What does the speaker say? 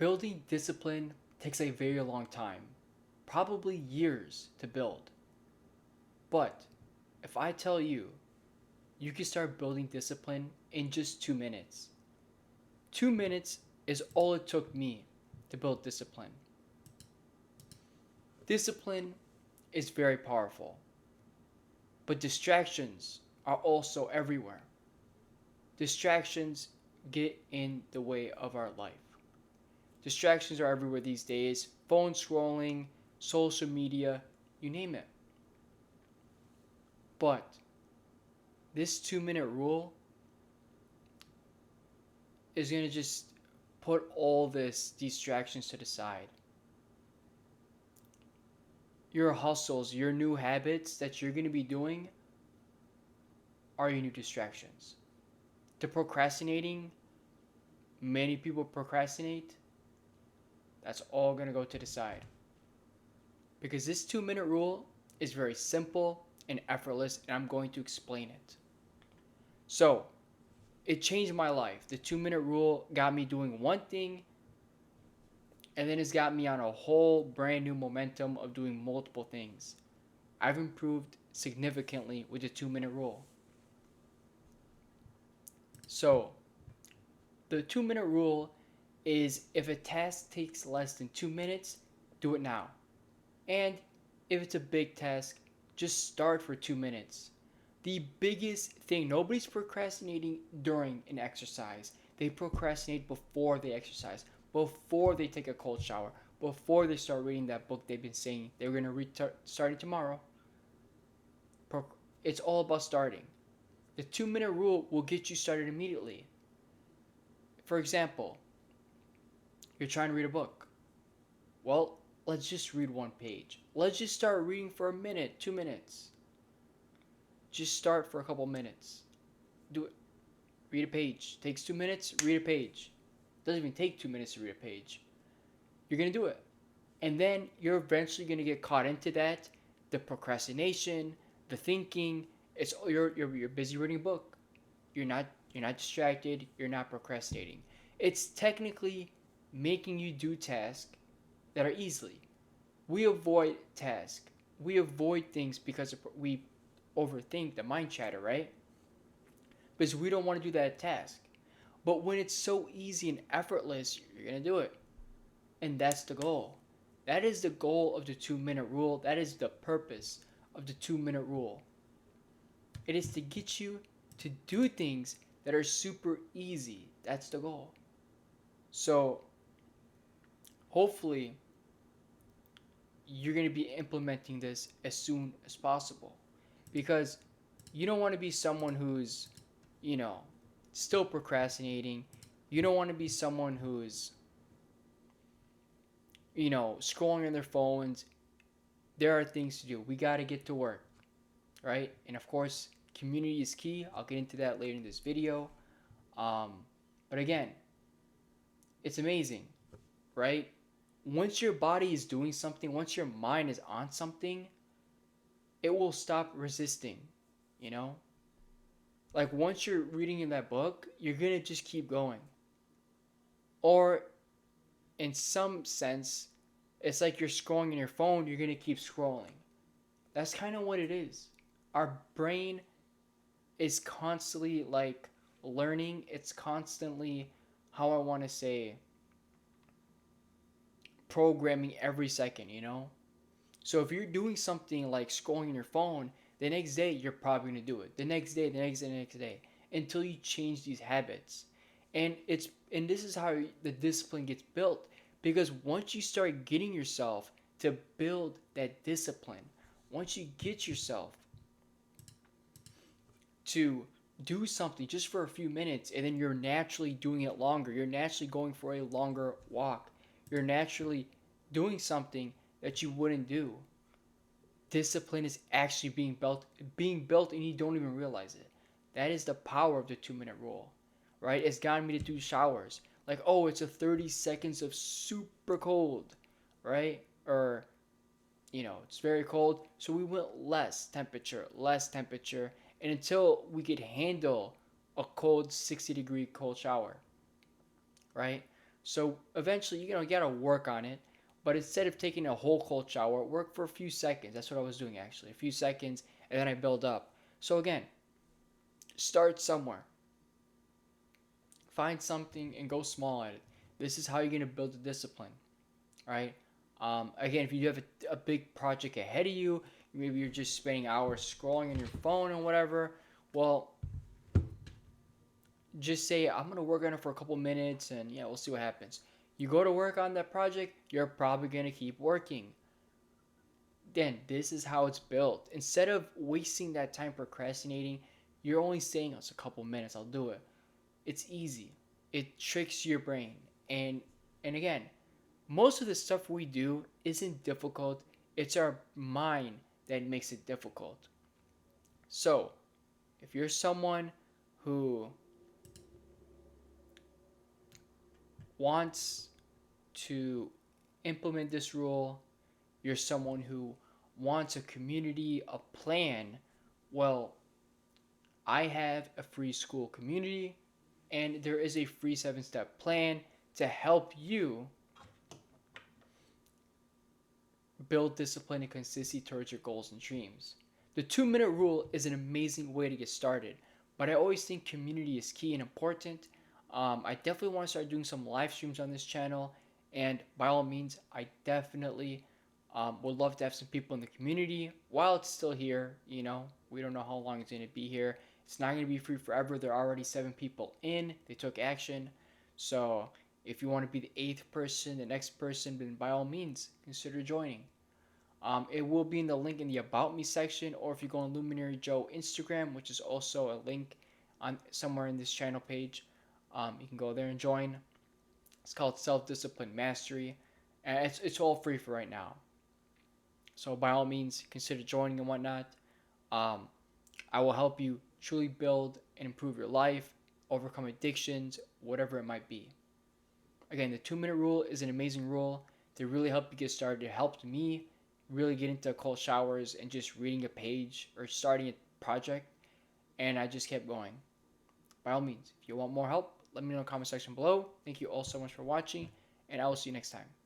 Building discipline takes a very long time, probably years to build. But if I tell you, you can start building discipline in just 2 minutes. 2 minutes is all it took me to build discipline. Discipline is very powerful, but distractions are also everywhere. Distractions get in the way of our life. Distractions are everywhere these days, phone scrolling, social media, you name it. But this 2 minute rule is going to just put all this distractions to the side. Your hustles, your new habits that you're going to be doing are your new distractions. The procrastinating, many people procrastinate, that's all going to go to the side. Because this 2 minute rule is very simple and effortless, and I'm going to explain it. So, it changed my life. The 2 minute rule got me doing one thing, and then it's got me on a whole brand new momentum of doing multiple things. I've improved significantly with the 2 minute rule. So, the 2 minute rule is if a task takes less than 2 minutes, do it now. And if it's a big task, just start for 2 minutes. The biggest thing, nobody's procrastinating during an exercise. They procrastinate before they exercise, before they take a cold shower, before they start reading that book they've been saying they're going to read starting tomorrow. It's all about starting. The 2 minute rule will get you started immediately. For example, you're trying to read a book. Well, let's just read one page. Let's just start reading for a minute, 2 minutes. Just start for a couple minutes. Do it. Read a page. Takes 2 minutes, read a page. Doesn't even take 2 minutes to read a page. You're going to do it. And then you're eventually going to get caught into that. The procrastination, the thinking. You're busy reading a book. You're not distracted. You're not procrastinating. It's technically making you do tasks that are easily. We avoid tasks. We avoid things because we overthink the mind chatter, right? Because we don't want to do that task. But when it's so easy and effortless, you're going to do it. And that's the goal. That is the goal of the 2 minute rule. That is the purpose of the 2 minute rule. It is to get you to do things that are super easy. That's the goal. So, hopefully, you're going to be implementing this as soon as possible. Because you don't want to be someone who's, you know, still procrastinating. You don't want to be someone who's, scrolling on their phones. There are things to do. We got to get to work, right? And of course, community is key. I'll get into that later in this video. But again, it's amazing, right? Once your body is doing something, once your mind is on something, it will stop resisting, you know? Like once you're reading in that book, you're going to just keep going. Or in some sense, it's like you're scrolling on your phone, you're going to keep scrolling. That's kind of what it is. Our brain is constantly like learning. It's constantly, how I want to say, programming every second, you know? So if you're doing something like scrolling on your phone, the next day you're probably going to do it. The next day, the next day, the next day, until you change these habits. And this is how the discipline gets built, because once you start getting yourself to build that discipline, once you get yourself to do something just for a few minutes, and then you're naturally doing it longer, you're naturally going for a longer walk, you're naturally doing something that you wouldn't do. Discipline is actually being built, and you don't even realize it. That is the power of the 2 minute rule, right? It's gotten me to do showers. Like, oh, it's a 30 seconds of super cold, right? Or, it's very cold. So we went less temperature, and until we could handle a cold 60-degree cold shower, right? So eventually, you gotta work on it. But instead of taking a whole cold shower, work for a few seconds. That's what I was doing actually. A few seconds, and then I build up. So again, start somewhere. Find something and go small at it. This is how you're gonna build the discipline, right? Again, if you have a big project ahead of you, maybe you're just spending hours scrolling on your phone and whatever. Well, just say I'm gonna work on it for a couple minutes, and yeah, we'll see what happens. You go to work on that project, you're probably gonna keep working. Then this is how it's built. Instead of wasting that time procrastinating, you're only saying it's a couple minutes. I'll do it. It's easy. It tricks your brain, and again, most of the stuff we do isn't difficult. It's our mind that makes it difficult. So, if you're someone who wants to implement this rule, you're someone who wants a community, a plan, well, I have a free school community and there is a free 7-step plan to help you build discipline and consistency towards your goals and dreams. The 2-minute rule is an amazing way to get started, but I always think community is key and important. I definitely want to start doing some live streams on this channel, and by all means, I definitely would love to have some people in the community while it's still here. We don't know how long it's going to be here. It's not going to be free forever. There are already 7 people in. They took action. So if you want to be the 8th person, the next person, then by all means, consider joining. It will be in the link in the About Me section, or if you go on Luminary Joe Instagram, which is also a link on somewhere in this channel page, you can go there and join. It's called Self Discipline Mastery, and it's all free for right now. So by all means, consider joining and whatnot. I will help you truly build and improve your life, overcome addictions, whatever it might be. Again, the 2-minute rule is an amazing rule to really help you get started. It helped me really get into cold showers and just reading a page or starting a project, and I just kept going. By all means, if you want more help, let me know in the comment section below. Thank you all so much for watching, and I will see you next time.